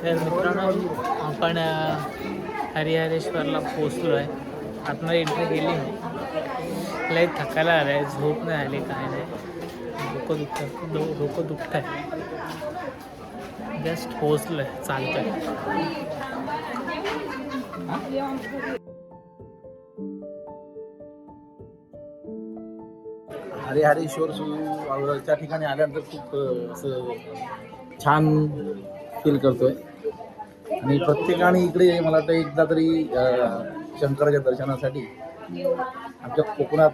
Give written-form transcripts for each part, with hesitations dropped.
तर मित्रांनो आपण हरिहरेश्वरला पोचलो आहे. आतमध्ये एंट्री केली नाही. लय थकायला आलं आहे, झोप नाही आली, काय नाही, डोकं दुखत आहे. जस्ट पोचलो आहे, चालतं आहे. हरिहरेश्वर त्या ठिकाणी आल्यानंतर खूप असं छान फील करतोय. आणि प्रत्येकाने इकडे मला वाटतं एकदा तरी शंकराच्या दर्शनासाठी आमच्या कोकणात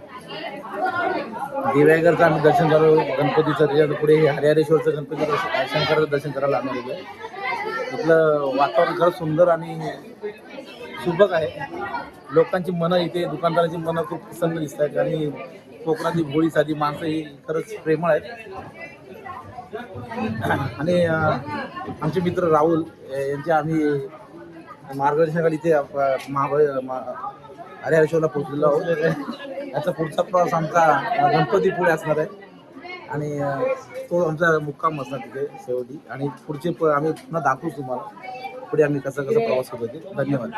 देवागरचं आम्ही दर्शन झालो, गणपतीचं, त्याच्या पुढे हरिहरेश्वरचं गणपती शंकराचं दर्शन करायला आम्ही गेलो आहे. इथलं वातावरण खरंच सुंदर आणि सुबक आहे. लोकांची मनं इथे, दुकानदारांची मनं खूप प्रसन्न दिसत आहेत आणि कोकणातली भोळी साधी माणसं ही खरंच प्रेमळ आहेत. आणि आमचे मित्र राहुल यांच्या आम्ही मार्गदर्शनाखाली इथे हरिहरेश्वरला पोहोचलेलो आहोत. याचा पुढचा प्रवास आमचा गणपतीपुळे असणार आहे आणि तो आमचा मुक्काम असणार तिथे शेवटी. आणि पुढचे आम्ही पुन्हा दाखवू तुम्हाला पुढे आम्ही कसं प्रवास करतो ते. धन्यवाद.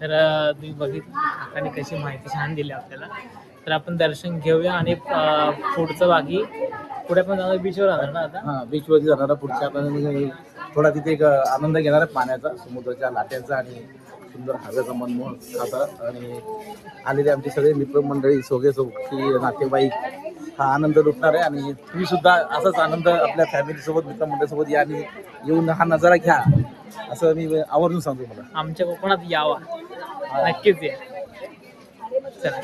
तर तुम्ही बघितलं काकाने कशी माहिती छान दिली आपल्याला. तर आपण दर्शन घेऊया आणि पुढचं बाकी पुढे पण जाणार बीचवर जाणार ना आता. हां, बीचवरती जाणारा पुढच्या आपण थोडा तिथे एक आनंद घेणार आहे पाण्याचा, समुद्राच्या लाट्यांचा आणि सुंदर हव्याचा मनमोहक असा. आणि आलेले आमचे सगळे मित्रमंडळी, सोगे सोबती, नातेवाईक हा आनंद लुटणार आहे. आणि तुम्ही सुद्धा असाच आनंद आपल्या फॅमिलीसोबत, मित्रमंडळीसोबत या आणि येऊन हा नजारा घ्या असं मी आवर्जून सांगतो. मला आमच्या कोकणात यावा, नक्कीच या. चला.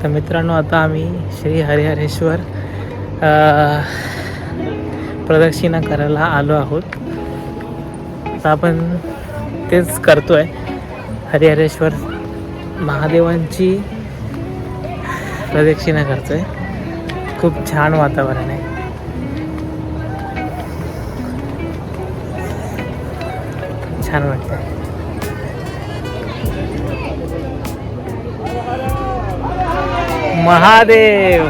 तर मित्रांनो आता आम्ही श्री हरिहरेश्वर प्रदक्षिणा करायला आलो आहोत. आता आपण तेच करतो आहे. हरिहरेश्वर महादेवांची प्रदक्षिणा करतो आहे. खूप छान वातावरण आहे. छान वाटतं. महादेव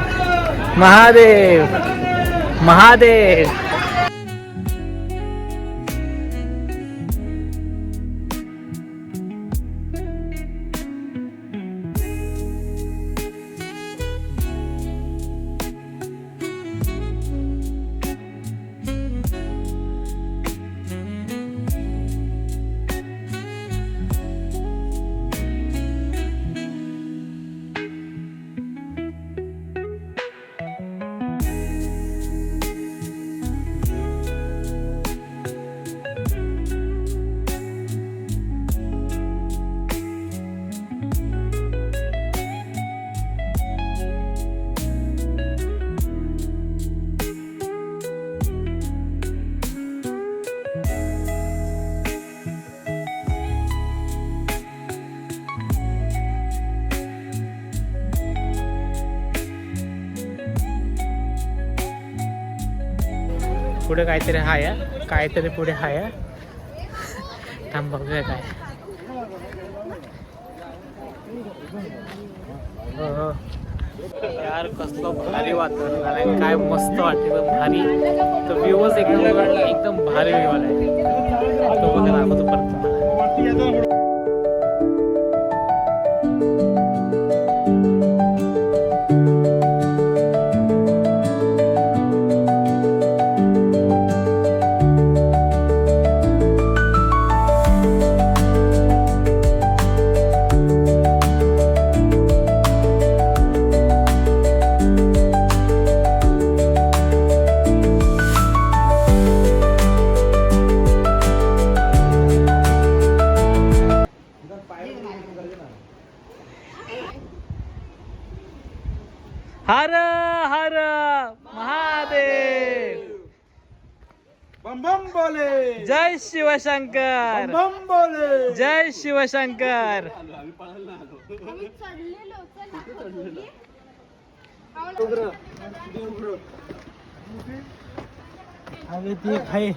महादेव महादेव. पुढे काहीतरी हाय काहीतरी पुढे हाय थांब बघूया काय. हो यार कसलं भारी वातावरण झालंय काय मस्त वाटतं भारी. तो व्ह्यूच एकदम भारी व्ह्यू आलाय तो बघा दाखवतो परत तुम्हाला. हर हर महादेव. बम बम बोले. जय शिवशंकर. बम बोले. जय शिवशंकर. अरे ते खाई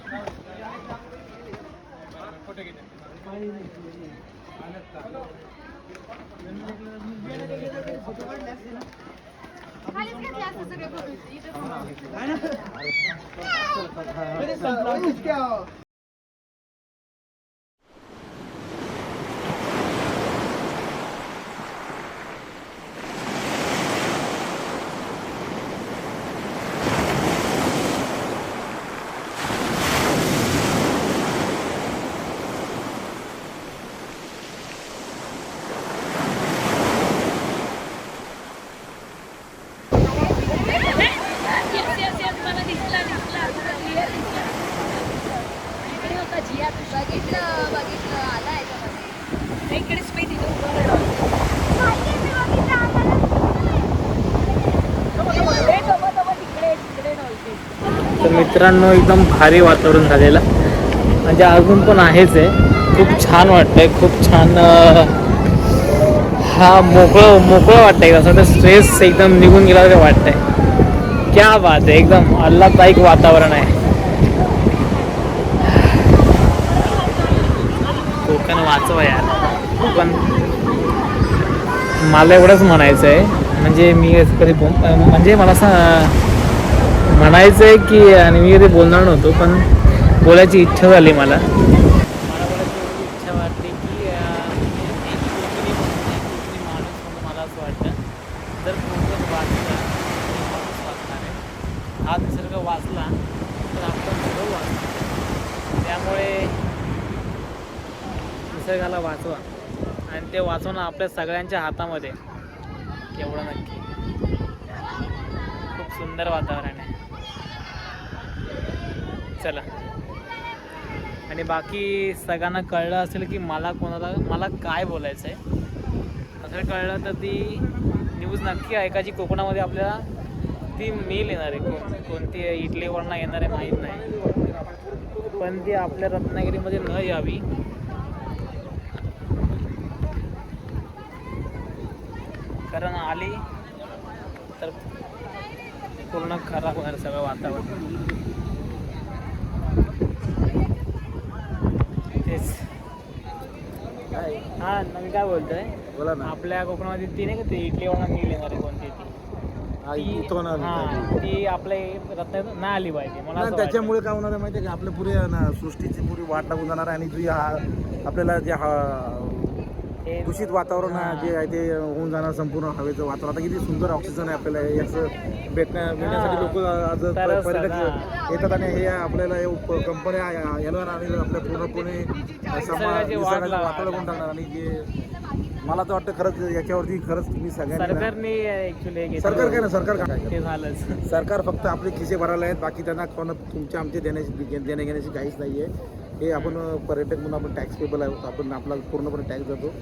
तर मित्रांनो एकदम भारी वातावरण झालेलं म्हणजे अजून पण आहेच आहे. खूप छान वाटतंय खूप छान. हा मोकळं वाटतंय असं तर स्ट्रेस एकदम निघून गेला ते वाटतंय. क्या बात आहे एकदम आल्हाददायक वातावरण आहे. कोकण वाचवा यार. कोकण मला एवढंच म्हणायचं आहे म्हणजे मी कधी म्हणजे मला असं म्हणायचं आहे की आणि मी कधी बोलणार नव्हतो पण बोलायची इच्छा झाली मला बोलायची इच्छा वाटली की माणूस म्हणून मला असं वाटतं जर कोकण वाचला माणूस वाचणार आहे. हा निसर्ग वाचला तर आपण सगळं वाचतो. त्यामुळे निसर्गाला वाचवा आणि ते वाचवणं आपल्या सगळ्यांच्या हातामध्ये एवढं नक्की. खूप सुंदर वातावरण आहे. चला आणि बाकी सगळ्यांना कळलं असेल की मला काय बोलायचं आहे. असं कळलं तर ती न्यूज नक्की ऐकायची. कोकणामध्ये आपल्याला ती मेल येणार आहे कोणती इटलीवरनं येणार आहे माहीत नाही पण ती आपल्या रत्नागिरीमध्ये न यावी. कारण आली तर पूर्ण खराब होणार सगळं वातावरण. तेच हा मी काय बोलतोय बोला ना. आपल्या कोकणामध्ये ती नाही का ती इडलीवरनं मिल येणार आहे कोणती ती आपल्या रत्नागिरीत नाही आली पाहिजे मला असं त्याच्यामुळे काय होणार आहे माहिती आहे का आपल्या पुरे सृष्टीची पुरी वाट लागून जाणार आहे. आणि जी आपल्याला जे दूषित वातावरण जे आहे ते होऊन जाणार संपूर्ण हवेचं वातावरण. आता किती सुंदर ऑक्सिजन आहे आपल्याला याचं भेटण्यासाठी लोक आज पर्यटक येतात आणि हे आपल्याला कंपन्या येणार आणि आपल्या पूर्णपणे वातावरण होऊन टाकणार. आणि जे मला तर वाटतं खरंच याच्यावरती खरंच तुम्ही सगळ्यांनी सरकार काय ना सरकार फक्त आपले खिसे भरायला आहेत. बाकी त्यांना कोण तुमच्या आमचे देण्या घेण्याची काहीच नाही आहे. हे आपण पर्यटक म्हणून आपण टॅक्स पेबल आहे. आपण आपला पूर्णपणे टॅक्स देतो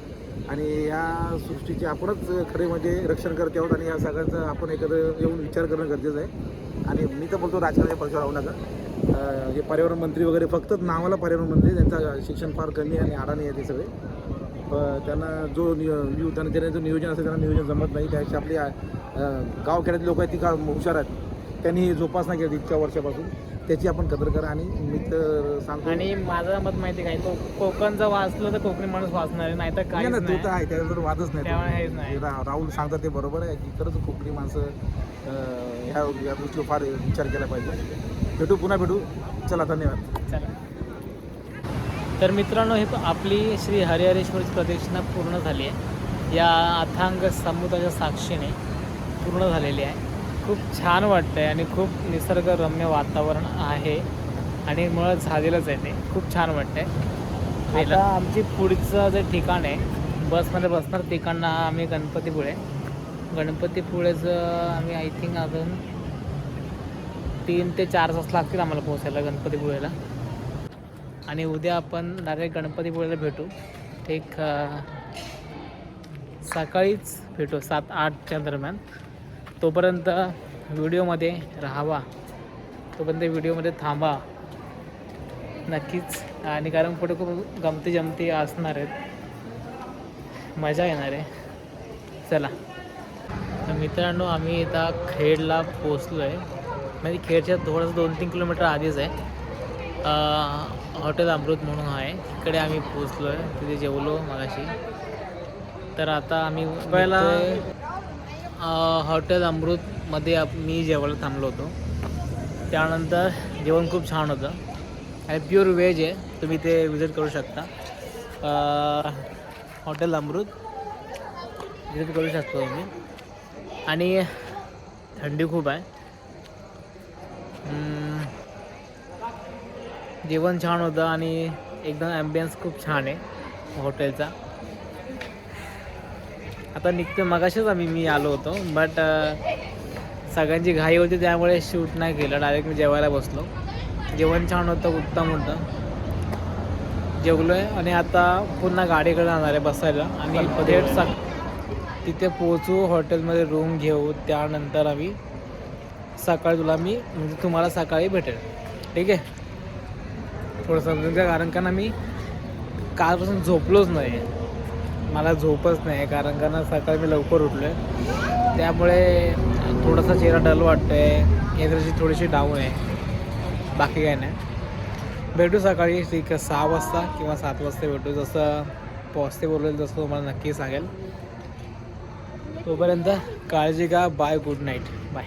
आणि या सृष्टीचे आपणच खरे म्हणजे रक्षण करते आहोत. आणि या सगळ्यांचं आपण एकत्र येऊन विचार करणं गरजेचं आहे. आणि मी तर बोलतो राजकारणाच्या पक्षावर राहू नका. हे पर्यावरण मंत्री वगैरे फक्त नावाला पर्यावरण मंत्री त्यांचं शिक्षण फार कमी आणि अडाणी आहे ते सगळे. त्यांना जो त्यांना जो नियोजन असेल त्यांना नियोजन जमत नाही. त्यापेक्षा आपली गावखेड्यातली लोक आहेत ती का हुशार आहेत त्यांनी जोपासना केली इतक्या वर्षापासून. त्याची आपण कदर करा. आणि मी तर सांगतो, आणि माझं मत माहिती काय, कोकण जर वाचलं तर कोकणी माणूस वाचणार आहे, नाही तर नाही काहीच ना, तो तर नाही. आहे, त्याच्यावर वादच नाही. त्यामुळे हेच नाही. राहुल सांगतात ते बरोबर आहे की खरंच कोकणी माणसं ह्या गोष्टीवर फार विचार केला पाहिजे. भेटू, पुन्हा भेटू. चला, धन्यवाद. चला. तर मित्रांनो, हे आपली श्री हरिहरेश्वरची प्रदक्षिणा पूर्ण झाली आहे. या अथांग समुद्राच्या साक्षीने पूर्ण झालेली आहे. खूप छान वाटतं आहे आणि खूप निसर्गरम्य वातावरण आहे आणि मुळात झालेलंच आहे ते. खूप छान वाटतं आहे. आता आमची पुढचं जे ठिकाण आहे, बसमध्ये बसणार ठिकाण आम्ही गणपतीपुळे. गणपतीपुळेचं आम्ही आय थिंक अजून 3 ते 4 तास लागतील आम्हाला पोहोचायला गणपतीपुळेला. आणि उद्या आपण डायरेक्ट गणपतीपुळेला भेटू. एक सकाळीच भेटू 7-8च्या दरम्यान. तोपर्यंत व्हिडिओमध्ये राहावा, तोपर्यंत व्हिडिओमध्ये थांबा नक्कीच. आणि कारण पुढे खूप गमती जमती असणार आहेत, मजा येणार आहे. चला. तर मित्रांनो, आम्ही इथं खेडला पोचलो आहे. म्हणजे खेडच्या थोडंसं 2-3 किलोमीटर आधीच आहे. हॉटेल अमृत म्हणून आहे, तिकडे आम्ही पोचलो आहे. तिथे जेवलो मगाशी. तर आता आम्ही पहिला हॉटेल अमृतमध्ये मी जेवायला थांबलो होतो. त्यानंतर जेवण खूप छान होतं आणि प्युअर व्हेज आहे. तुम्ही ते विजिट करू शकता. हॉटेल अमृत विजिट करू शकता तुम्ही. आणि थंडी खूप आहे. जेवण छान होतं आणि एकदम ॲम्बियन्स खूप छान आहे हॉटेलचा. आता निघतो. मगाशीच मी आलो होतो, बट सगळ्यांची घाई होती त्यामुळे शूट नाही केलं. डायरेक्ट मी जेवायला बसलो. जेवण छान होतं, उत्तम होतं. जेवलो आहे आणि आता पुन्हा गाडीकडे जाणार आहे बसायला. आणि थेट तिथे पोहोचू, हॉटेलमध्ये रूम घेऊ. त्यानंतर आम्ही सकाळी तुम्हाला सकाळी भेटेल. ठीक आहे. थोडं समजून घ्या, कारण का ना मी कालपासून झोपलोच नाही. मला झोपच नाही, कारण का ना सकाळी मी लवकर उठलो आहे. त्यामुळे थोडासा चेहरा डल वाटतो आहे, एनर्जी थोडीशी डाऊन आहे. बाकी काय नाही. भेटू सकाळी ठीक आहे 6 वाजता किंवा 7 वाजता भेटू. जसं पॉसिबल होईल तसं तुम्हाला नक्की सांगेल. तोपर्यंत काळजी घ्या. Bye, good night, bye.